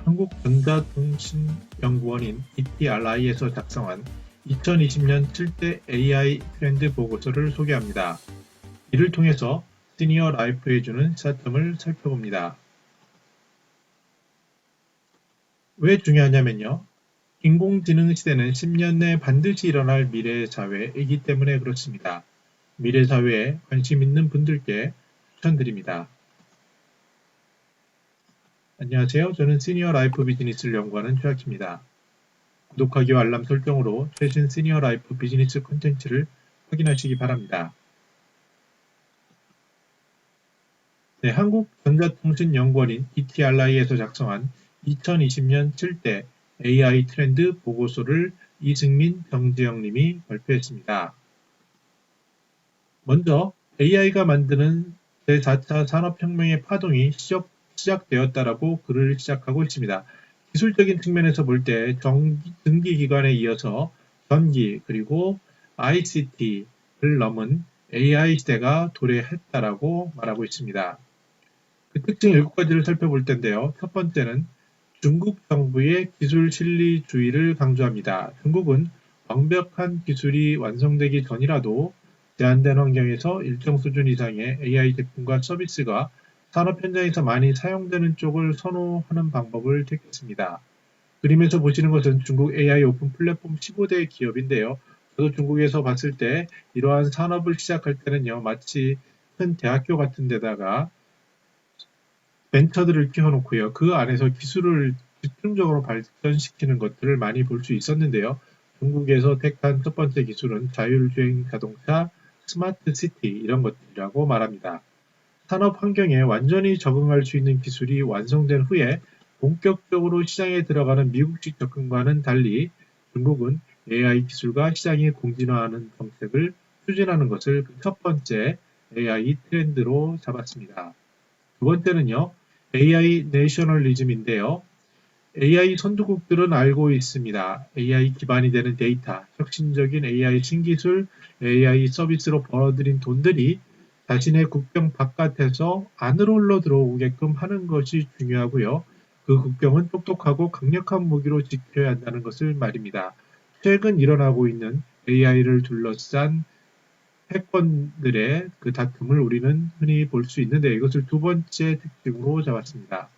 한국전자통신연구원인 ETRI에서 작성한 2020년 7대 AI 트렌드 보고서를 소개합니다. 이를 통해서 시니어 라이프에 주는 시사점을 살펴봅니다. 왜 중요하냐면요. 인공지능 시대는 10년 내 반드시 일어날 미래 사회이기 때문에 그렇습니다. 미래 사회에 관심 있는 분들께 추천드립니다. 안녕하세요. 저는 시니어 라이프 비즈니스를 연구하는 최학희입니다. 구독하기와 알람 설정으로 최신 시니어 라이프 비즈니스 콘텐츠를 확인하시기 바랍니다. 네, 한국전자통신연구원인 ETRI에서 작성한 2020년 7대 AI 트렌드 보고서를 이승민, 정지영 님이 발표했습니다. 먼저 AI가 만드는 제4차 산업혁명의 파동이 시작되었다라고 글을 시작하고 있습니다. 기술적인 측면에서 볼 때 전기기관에 이어서 전기 그리고 ICT를 넘은 AI 시대가 도래했다라고 말하고 있습니다. 그 특징 7가지를 살펴볼 텐데요. 첫 번째는 중국 정부의 기술 실리주의를 강조합니다. 중국은 완벽한 기술이 완성되기 전이라도 제한된 환경에서 일정 수준 이상의 AI 제품과 서비스가 산업 현장에서 많이 사용되는 쪽을 선호하는 방법을 택했습니다. 그림에서 보시는 것은 중국 AI 오픈 플랫폼 15대 기업인데요. 저도 중국에서 봤을 때 이러한 산업을 시작할 때는요, 마치 큰 대학교 같은 데다가 벤처들을 끼워놓고요. 그 안에서 기술을 집중적으로 발전시키는 것들을 많이 볼 수 있었는데요. 중국에서 택한 첫 번째 기술은 자율주행 자동차, 스마트 시티 이런 것들이라고 말합니다. 산업 환경에 완전히 적응할 수 있는 기술이 완성된 후에 본격적으로 시장에 들어가는 미국식 접근과는 달리 중국은 AI 기술과 시장이 공진화하는 정책을 추진하는 것을 첫 번째 AI 트렌드로 잡았습니다. 두 번째는요, AI 내셔널리즘인데요. AI 선두국들은 알고 있습니다. AI 기반이 되는 데이터, 혁신적인 AI 신기술, AI 서비스로 벌어들인 돈들이 자신의 국경 바깥에서 안으로 흘러 들어오게끔 하는 것이 중요하고요. 그 국경은 똑똑하고 강력한 무기로 지켜야 한다는 것을 말입니다. 최근 일어나고 있는 AI를 둘러싼 패권들의 그 다툼을 우리는 흔히 볼 수 있는데 이것을 두 번째 특징으로 잡았습니다.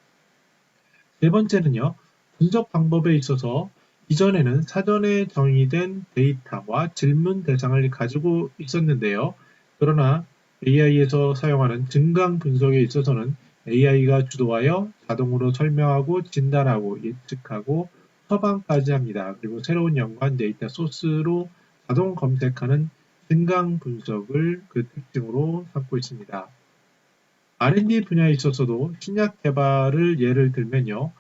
네 번째는요. 분석 방법에 있어서 이전에는 사전에 정의된 데이터와 질문 대상을 가지고 있었는데요. 그러나 AI에서 사용하는 증강 분석에 있어서는 AI가 주도하여 자동으로 설명하고 진단하고 예측하고 처방까지 합니다. 그리고 새로운 연관 데이터 소스로 자동 검색하는 증강 분석을 그 특징으로 삼고 있습니다. R&D 분야에 있어서도 신약 개발을 예를 들면요.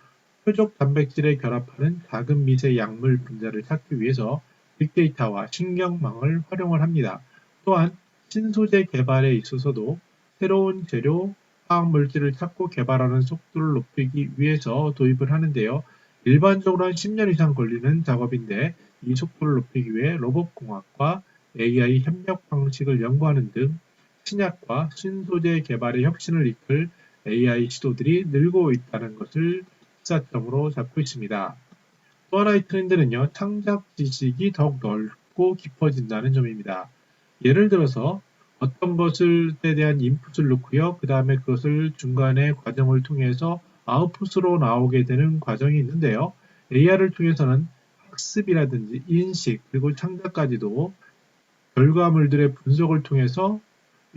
표적 단백질에 결합하는 작은 미세 약물 분자를 찾기 위해서 빅데이터와 신경망을 활용을 합니다. 또한 신소재 개발에 있어서도 새로운 재료, 화학물질을 찾고 개발하는 속도를 높이기 위해서 도입을 하는데요. 일반적으로 한 10년 이상 걸리는 작업인데 이 속도를 높이기 위해 로봇공학과 AI 협력 방식을 연구하는 등 신약과 신소재 개발의 혁신을 이끌 AI 시도들이 늘고 있다는 것을 시사점으로 잡고 있습니다. 또 하나의 트렌드는요, 창작 지식이 더욱 넓고 깊어진다는 점입니다. 예를 들어서 어떤 것에 대한 인풋을 넣고요, 그 다음에 그것을 중간에 과정을 통해서 아웃풋으로 나오게 되는 과정이 있는데요. AI를 통해서는 학습이라든지 인식 그리고 창작까지도 결과물들의 분석을 통해서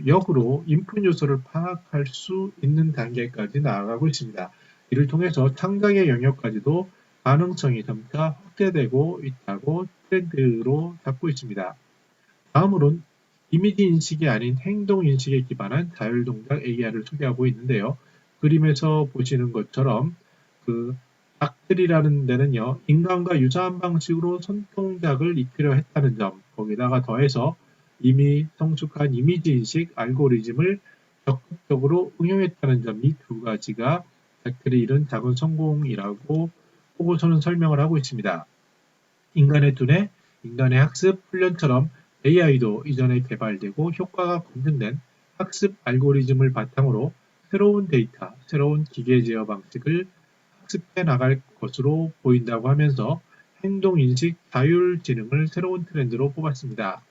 역으로 인풋 요소를 파악할 수 있는 단계까지 나아가고 있습니다. 이를 통해서 창작의 영역까지도 가능성이 점차 확대되고 있다고 트렌드로 잡고 있습니다. 다음으로는 이미지 인식이 아닌 행동 인식에 기반한 자율동작 AI를 소개하고 있는데요. 그림에서 보시는 것처럼 그 닭들이라는 데는요, 인간과 유사한 방식으로 손동작을 익히려 했다는 점, 거기다가 더해서 이미 성숙한 이미지 인식 알고리즘을 적극적으로 응용했다는 점, 이 두 가지가 닭들이 이룬 작은 성공이라고 보고서는 설명을 하고 있습니다. 인간의 두뇌, 인간의 학습, 훈련처럼 AI도 이전에 개발되고 효과가 검증된 학습 알고리즘을 바탕으로 새로운 데이터, 새로운 기계 제어 방식을 학습해 나갈 것으로 보인다고 하면서 행동인식 자율지능을 새로운 트렌드로 뽑았습니다.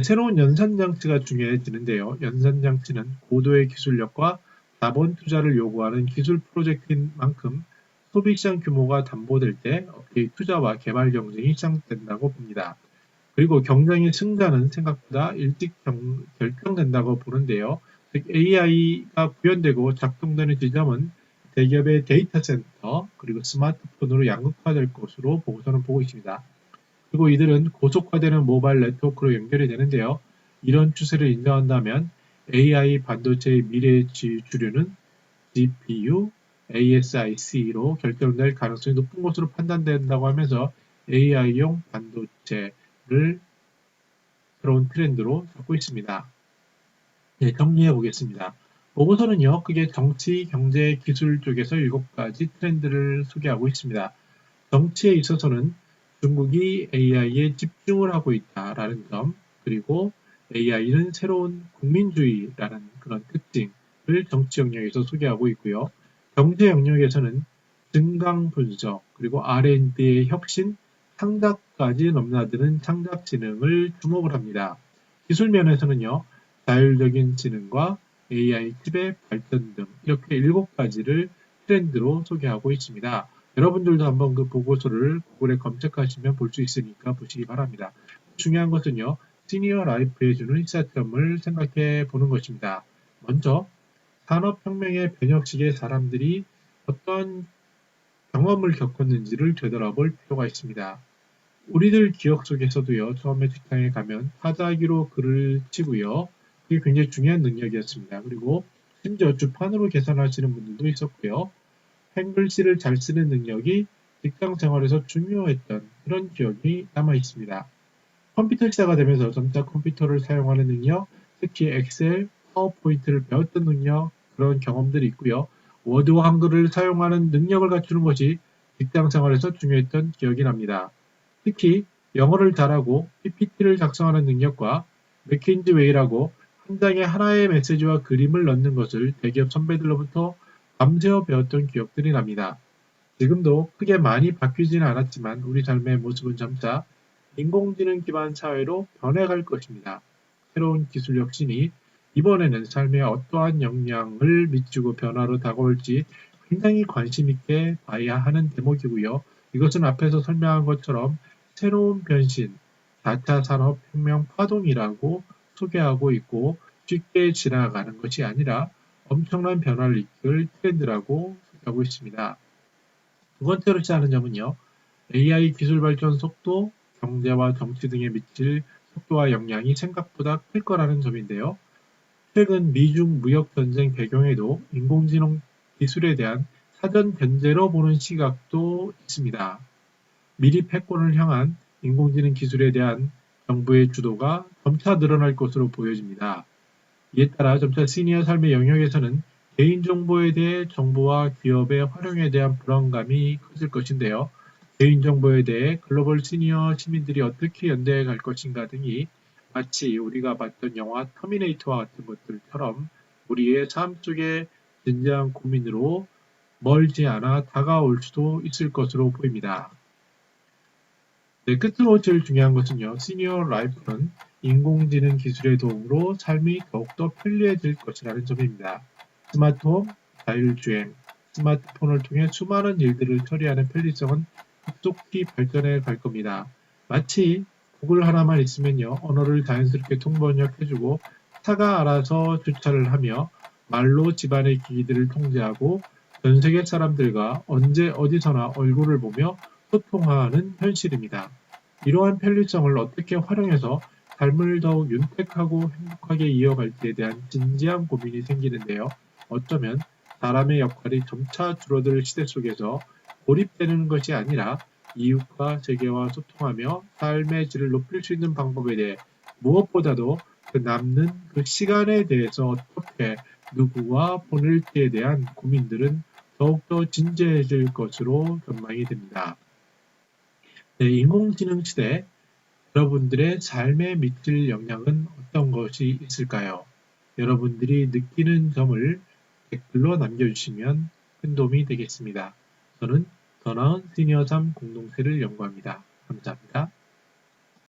새로운 연산장치가 중요해지는데요. 연산장치는 고도의 기술력과 자본 투자를 요구하는 기술 프로젝트인 만큼 소비시장 규모가 담보될 때 업계의 투자와 개발 경쟁이 시작된다고 봅니다. 그리고 경쟁의 승자는 생각보다 일찍 결정된다고 보는데요. 즉 AI가 구현되고 작동되는 지점은 대기업의 데이터 센터 그리고 스마트폰으로 양극화될 것으로 보고서는 보고 있습니다. 그리고 이들은 고속화되는 모바일 네트워크로 연결이 되는데요. 이런 추세를 인정한다면 AI 반도체의 미래 주류는 GPU, ASIC로 결정될 가능성이 높은 것으로 판단된다고 하면서 AI용 반도체를 새로운 트렌드로 잡고 있습니다. 네, 정리해 보겠습니다. 보고서는요, 크게 정치, 경제, 기술 쪽에서 7가지 트렌드를 소개하고 있습니다. 정치에 있어서는 중국이 AI에 집중을 하고 있다라는 점, 그리고 AI는 새로운 국민주의라는 그런 특징을 정치 영역에서 소개하고 있고요. 경제 영역에서는 증강 분석, 그리고 R&D의 혁신, 창작까지 넘나드는 창작지능을 주목을 합니다. 기술 면에서는요, 자율적인 지능과 AI 칩의 발전 등 이렇게 7가지를 트렌드로 소개하고 있습니다. 여러분들도 한번 그 보고서를 구글에 검색하시면 볼 수 있으니까 보시기 바랍니다. 중요한 것은요, 시니어 라이프에 주는 시사점을 생각해 보는 것입니다. 먼저, 산업혁명의 변혁식에 사람들이 어떤 경험을 겪었는지를 되돌아볼 필요가 있습니다. 우리들 기억 속에서도요, 처음에 직장에 가면 타자기로 글을 치고요. 그게 굉장히 중요한 능력이었습니다. 그리고 심지어 주판으로 계산하시는 분들도 있었고요. 한글씨를 잘 쓰는 능력이 직장 생활에서 중요했던 그런 기억이 남아 있습니다. 컴퓨터 시대가 되면서 점차 컴퓨터를 사용하는 능력, 특히 엑셀, 파워포인트를 배웠던 능력, 그런 경험들이 있고요. 워드와 한글을 사용하는 능력을 갖추는 것이 직장 생활에서 중요했던 기억이 납니다. 특히 영어를 잘하고 PPT를 작성하는 능력과 맥킨지 웨이라고 한 장에 하나의 메시지와 그림을 넣는 것을 대기업 선배들로부터 밤새워 배웠던 기억들이 납니다. 지금도 크게 많이 바뀌지는 않았지만 우리 삶의 모습은 점차 인공지능 기반 사회로 변해갈 것입니다. 새로운 기술 혁신이 이번에는 삶에 어떠한 영향을 미치고 변화로 다가올지 굉장히 관심 있게 봐야 하는 대목이고요. 이것은 앞에서 설명한 것처럼 새로운 변신, 4차 산업혁명 파동이라고 소개하고 있고 쉽게 지나가는 것이 아니라 엄청난 변화를 이끌 트렌드라고 소개하고 있습니다. 두 번째로 시작하는 점은요. AI 기술 발전 속도, 경제와 정치 등에 미칠 속도와 영향이 생각보다 클 거라는 점인데요. 최근 미중 무역 전쟁 배경에도 인공지능 기술에 대한 사전 견제로 보는 시각도 있습니다. 미리 패권을 향한 인공지능 기술에 대한 정부의 주도가 점차 늘어날 것으로 보여집니다. 이에 따라 점차 시니어 삶의 영역에서는 개인정보에 대해 정부와 기업의 활용에 대한 불안감이 커질 것인데요. 개인정보에 대해 글로벌 시니어 시민들이 어떻게 연대해 갈 것인가 등이 마치 우리가 봤던 영화 터미네이터와 같은 것들처럼 우리의 삶 속의 진지한 고민으로 멀지 않아 다가올 수도 있을 것으로 보입니다. 네, 끝으로 제일 중요한 것은요. 시니어 라이프는 인공지능 기술의 도움으로 삶이 더욱더 편리해질 것이라는 점입니다. 스마트홈, 자율주행, 스마트폰을 통해 수많은 일들을 처리하는 편리성은 급속히 발전해 갈 겁니다. 마치 구글 하나만 있으면요. 언어를 자연스럽게 통번역해주고 차가 알아서 주차를 하며 말로 집안의 기기들을 통제하고 전 세계 사람들과 언제 어디서나 얼굴을 보며 소통하는 현실입니다. 이러한 편리성을 어떻게 활용해서 삶을 더욱 윤택하고 행복하게 이어갈지에 대한 진지한 고민이 생기는데요. 어쩌면 사람의 역할이 점차 줄어들 시대 속에서 고립되는 것이 아니라 이웃과 세계와 소통하며 삶의 질을 높일 수 있는 방법에 대해 무엇보다도 그 남는 그 시간에 대해서 어떻게 누구와 보낼지에 대한 고민들은 더욱더 진지해질 것으로 전망이 됩니다. 네, 인공지능 시대 여러분들의 삶에 미칠 영향은 어떤 것이 있을까요? 여러분들이 느끼는 점을 댓글로 남겨주시면 큰 도움이 되겠습니다. 저는 더 나은 시니어 잠 공동체를 연구합니다. 감사합니다.